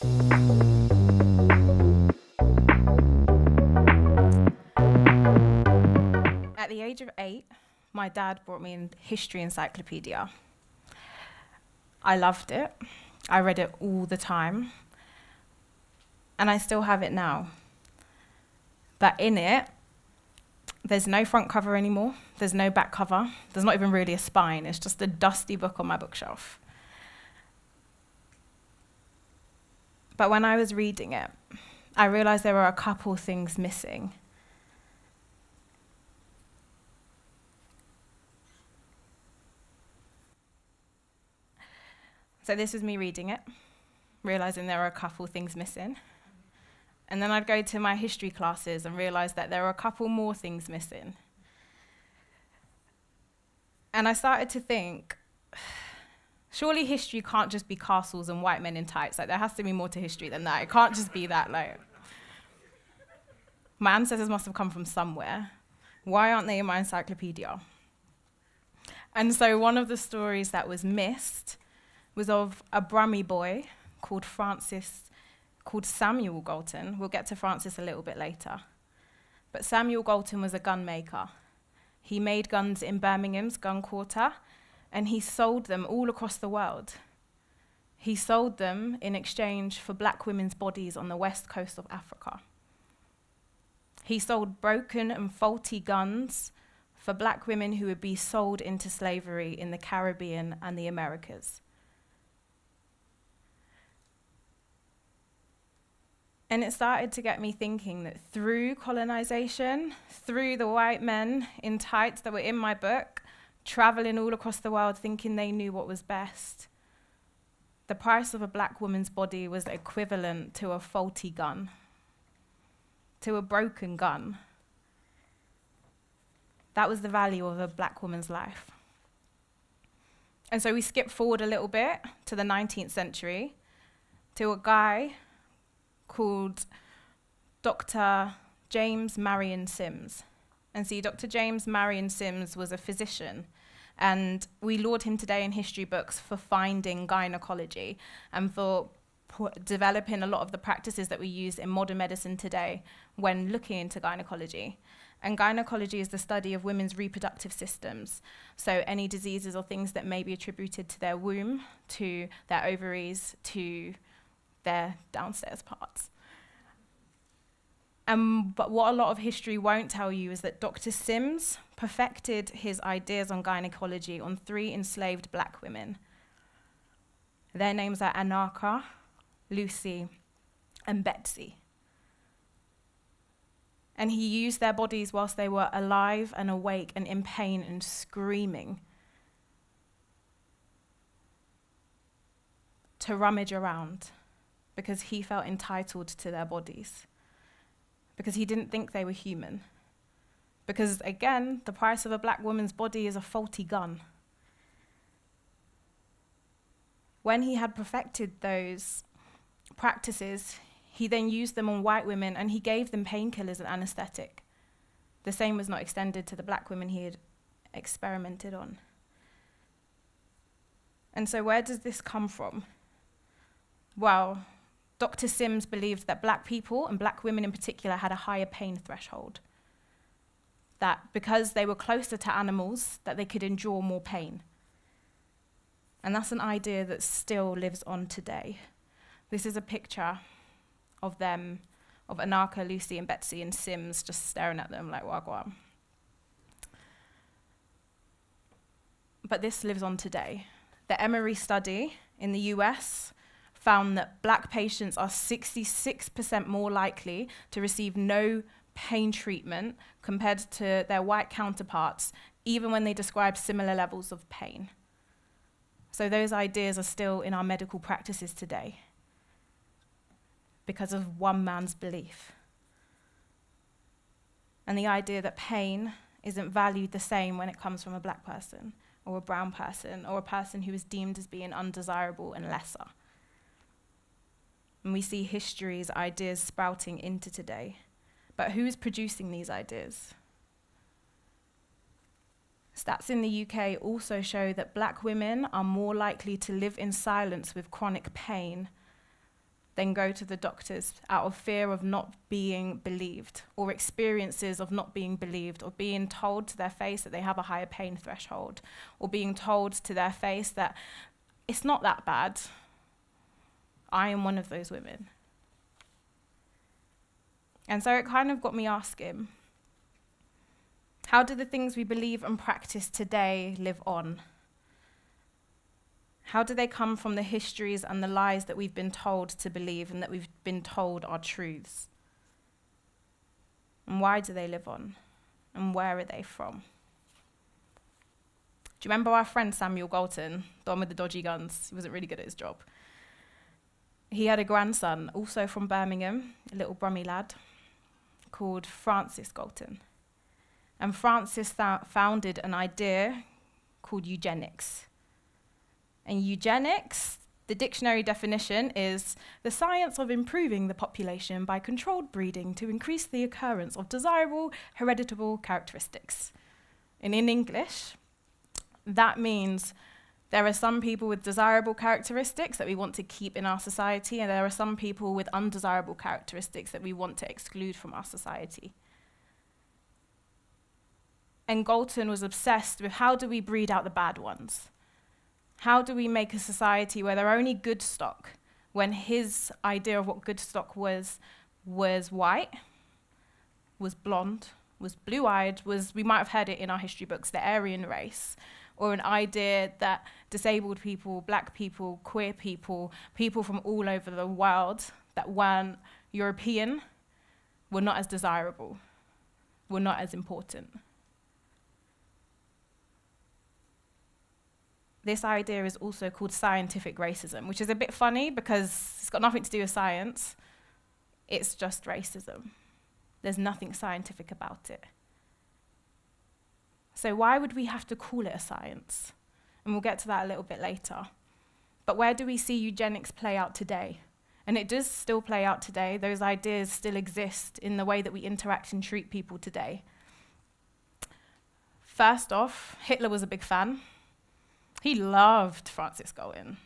At the age of 8, my dad brought me a history encyclopedia. I loved it. I read it all the time. And I still have it now. But in it, there's no front cover anymore. There's no back cover. There's not even really a spine. It's just a dusty book on my bookshelf. But when I was reading it, I realized there were a couple things missing. So this was me reading it, realizing there were a couple things missing. And then I'd go to my history classes and realize that there were a couple more things missing. And I started to think, surely history can't just be castles and white men in tights. Like, there has to be more to history than that. It can't just be that, like. My ancestors must have come from somewhere. Why aren't they in my encyclopedia? And so one of the stories that was missed was of a Brummie boy called Samuel Galton. We'll get to Francis a little bit later. But Samuel Galton was a gun maker. He made guns in Birmingham's gun quarter, and he sold them all across the world. He sold them in exchange for black women's bodies on the west coast of Africa. He sold broken and faulty guns for black women who would be sold into slavery in the Caribbean and the Americas. And it started to get me thinking that through colonization, through the white men in tights that were in my book, traveling all across the world thinking they knew what was best, the price of a black woman's body was equivalent to a faulty gun, to a broken gun. That was the value of a black woman's life. And so we skip forward a little bit to the 19th century, to a guy called Dr. James Marion Sims. And see, Dr. James Marion Sims was a physician, and we laud him today in history books for finding gynecology and for developing a lot of the practices that we use in modern medicine today when looking into gynecology. And gynecology is the study of women's reproductive systems. So any diseases or things that may be attributed to their womb, to their ovaries, to their downstairs parts. But what a lot of history won't tell you is that Dr. Sims perfected his ideas on gynecology on 3 enslaved black women. Their names are Anarcha, Lucy, and Betsy. And he used their bodies whilst they were alive and awake and in pain and screaming to rummage around, because he felt entitled to their bodies, because he didn't think they were human. Because, again, the price of a black woman's body is a faulty gun. When he had perfected those practices, he then used them on white women, and he gave them painkillers and anesthetic. The same was not extended to the black women he had experimented on. And so where does this come from? Well, Dr. Sims believed that black people, and black women in particular, had a higher pain threshold. That because they were closer to animals, that they could endure more pain. And that's an idea that still lives on today. This is a picture of them, of Anarcha, Lucy, and Betsy, and Sims just staring at them like, wagwan. But this lives on today. The Emory study in the US found that black patients are 66% more likely to receive no pain treatment compared to their white counterparts, even when they describe similar levels of pain. So those ideas are still in our medical practices today because of one man's belief. And the idea that pain isn't valued the same when it comes from a black person or a brown person or a person who is deemed as being undesirable and lesser. And we see history's ideas sprouting into today. But who's producing these ideas? Stats in the UK also show that black women are more likely to live in silence with chronic pain then go to the doctors out of fear of not being believed, or experiences of not being believed, or being told to their face that they have a higher pain threshold, or being told to their face that it's not that bad. I am one of those women. And so it kind of got me asking, how do the things we believe and practice today live on? How do they come from the histories and the lies that we've been told to believe and that we've been told are truths? And why do they live on? And where are they from? Do you remember our friend Samuel Galton, the one with the dodgy guns? He wasn't really good at his job. He had a grandson, also from Birmingham, a little Brummy lad, called Francis Galton. And Francis founded an idea called eugenics. And eugenics, the dictionary definition is the science of improving the population by controlled breeding to increase the occurrence of desirable hereditable characteristics. And in English, that means there are some people with desirable characteristics that we want to keep in our society, and there are some people with undesirable characteristics that we want to exclude from our society. And Galton was obsessed with how do we breed out the bad ones? How do we make a society where there are only good stock, when his idea of what good stock was white, was blonde, was blue-eyed, we might have heard it in our history books, the Aryan race, or an idea that disabled people, black people, queer people, people from all over the world that weren't European were not as desirable, were not as important. This idea is also called scientific racism, which is a bit funny because it's got nothing to do with science. It's just racism. There's nothing scientific about it. So why would we have to call it a science? And we'll get to that a little bit later. But where do we see eugenics play out today? And it does still play out today. Those ideas still exist in the way that we interact and treat people today. First off, Hitler was a big fan. He loved Francis Galton.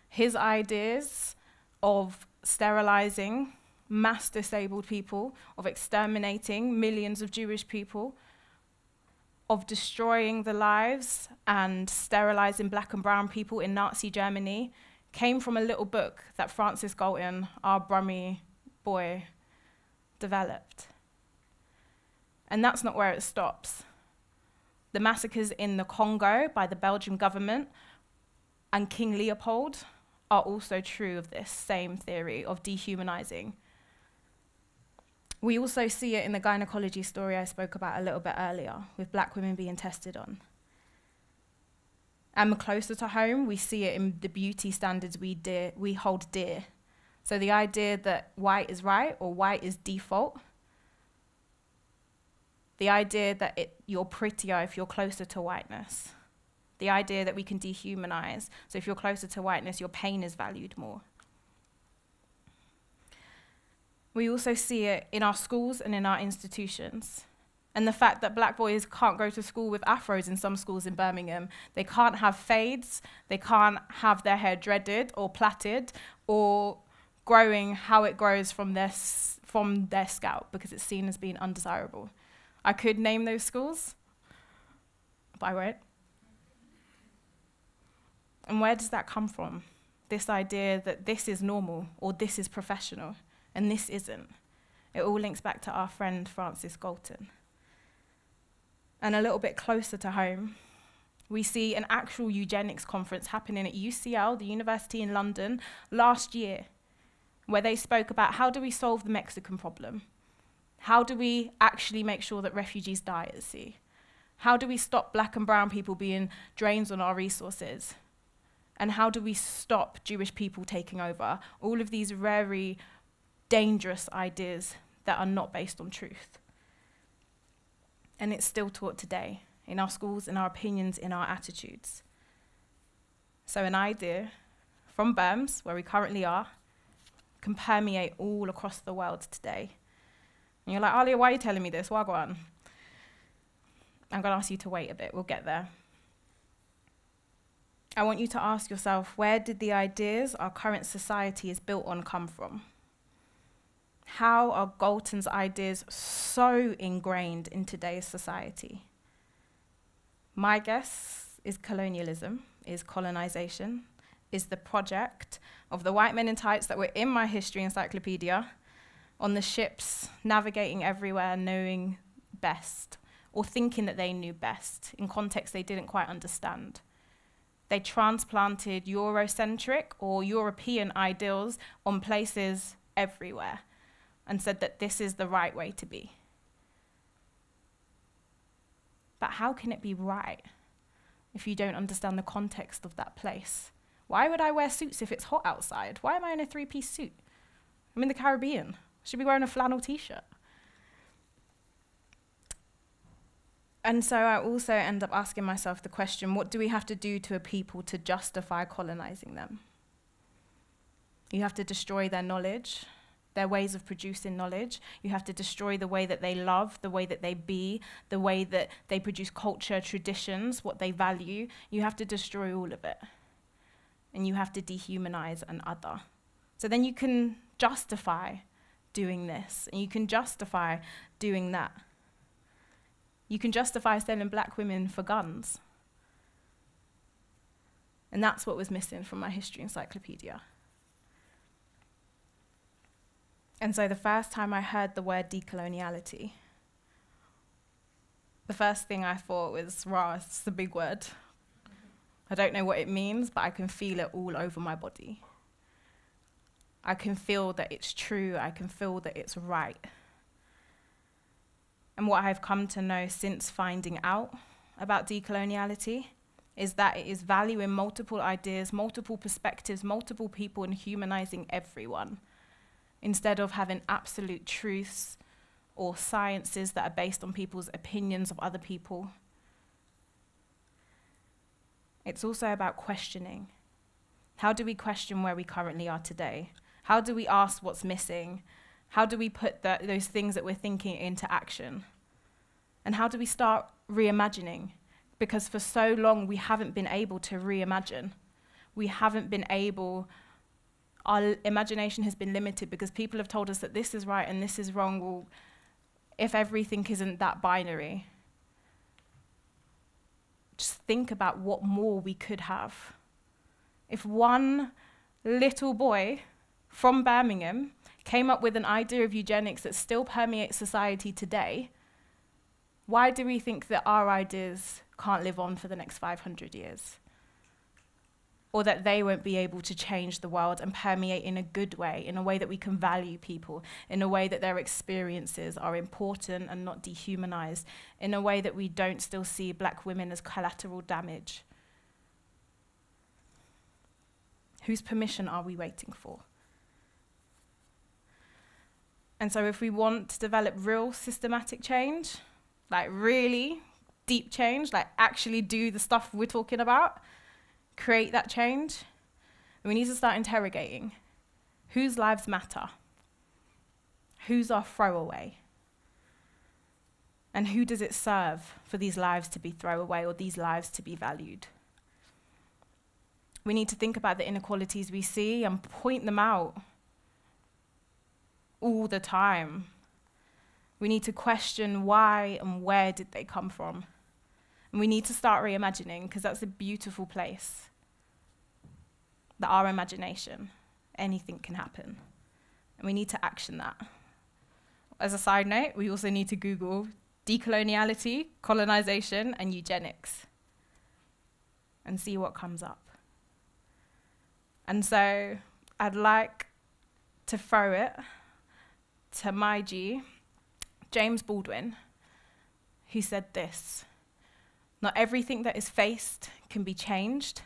His ideas of sterilizing mass disabled people, of exterminating millions of Jewish people, of destroying the lives and sterilizing black and brown people in Nazi Germany, came from a little book that Francis Galton, our Brummy boy, developed. And that's not where it stops. The massacres in the Congo by the Belgian government and King Leopold are also true of this same theory of dehumanizing. We also see it in the gynecology story I spoke about a little bit earlier, with black women being tested on. And closer to home, we see it in the beauty standards we hold dear. So the idea that white is right or white is default, the idea that you're prettier if you're closer to whiteness, the idea that we can dehumanize, so if you're closer to whiteness, your pain is valued more. We also see it in our schools and in our institutions. And the fact that black boys can't go to school with afros in some schools in Birmingham. They can't have fades, they can't have their hair dreaded or plaited or growing how it grows from their scalp because it's seen as being undesirable. I could name those schools, but I won't. And where does that come from? This idea that this is normal or this is professional and this isn't. It all links back to our friend Francis Galton. And a little bit closer to home, we see an actual eugenics conference happening at UCL, the University in London, last year, where they spoke about how do we solve the Mexican problem? How do we actually make sure that refugees die at sea? How do we stop black and brown people being drains on our resources? And how do we stop Jewish people taking over? All of these very dangerous ideas that are not based on truth. And it's still taught today in our schools, in our opinions, in our attitudes. So an idea from Birms, where we currently are, can permeate all across the world today. And you're like, Aliyah, why are you telling me this? Wagwan. I'm going to ask you to wait a bit. We'll get there. I want you to ask yourself, where did the ideas our current society is built on come from? How are Galton's ideas so ingrained in today's society? My guess is colonialism, is colonization, is the project of the white men in tights that were in my history encyclopedia, on the ships, navigating everywhere, knowing best, or thinking that they knew best, in context they didn't quite understand. They transplanted Eurocentric or European ideals on places everywhere and said that this is the right way to be. But how can it be right if you don't understand the context of that place? Why would I wear suits if it's hot outside? Why am I in a three-piece suit? I'm in the Caribbean. I should be wearing a flannel t-shirt. And so I also end up asking myself the question, what do we have to do to a people to justify colonizing them? You have to destroy their knowledge, their ways of producing knowledge. You have to destroy the way that they love, the way that they be, the way that they produce culture, traditions, what they value. You have to destroy all of it. And you have to dehumanize and other. So then you can justify doing this, and you can justify doing that. You can justify selling black women for guns. And that's what was missing from my history encyclopedia. And so the first time I heard the word decoloniality, the first thing I thought was, rah, it's a big word. I don't know what it means, but I can feel it all over my body. I can feel that it's true. I can feel that it's right. And what I've come to know since finding out about decoloniality is that it is valuing multiple ideas, multiple perspectives, multiple people, and humanizing everyone, instead of having absolute truths or sciences that are based on people's opinions of other people. It's also about questioning. How do we question where we currently are today? How do we ask what's missing? How do we put those things that we're thinking into action? And how do we start reimagining? Because for so long, we haven't been able to reimagine. We haven't been able, our imagination has been limited because people have told us that this is right and this is wrong. Well, if everything isn't that binary, just think about what more we could have. If one little boy from Birmingham came up with an idea of eugenics that still permeates society today, why do we think that our ideas can't live on for the next 500 years? Or that they won't be able to change the world and permeate in a good way, in a way that we can value people, in a way that their experiences are important and not dehumanized, in a way that we don't still see black women as collateral damage? Whose permission are we waiting for? And so if we want to develop real systematic change, like really deep change, like actually do the stuff we're talking about, create that change, we need to start interrogating whose lives matter, who's our throwaway, and who does it serve for these lives to be throwaway or these lives to be valued. We need to think about the inequalities we see and point them out all the time. We need to question why and where did they come from. And we need to start reimagining, because that's a beautiful place. That our imagination, anything can happen. And we need to action that. As a side note, we also need to Google decoloniality, colonization, and eugenics, and see what comes up. And so I'd like to throw it to my G, James Baldwin, who said this: "Not everything that is faced can be changed,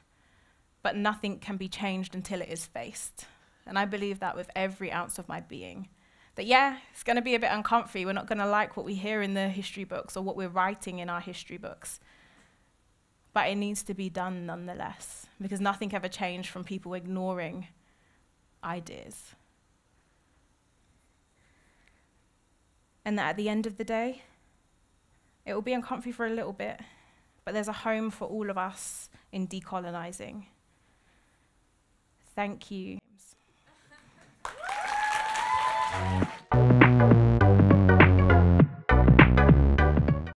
but nothing can be changed until it is faced." And I believe that with every ounce of my being. That yeah, it's going to be a bit uncomfy. We're not going to like what we hear in the history books or what we're writing in our history books. But it needs to be done nonetheless, because nothing ever changed from people ignoring ideas. And that at the end of the day, it will be uncomfy for a little bit, but there's a home for all of us in decolonizing. Thank you.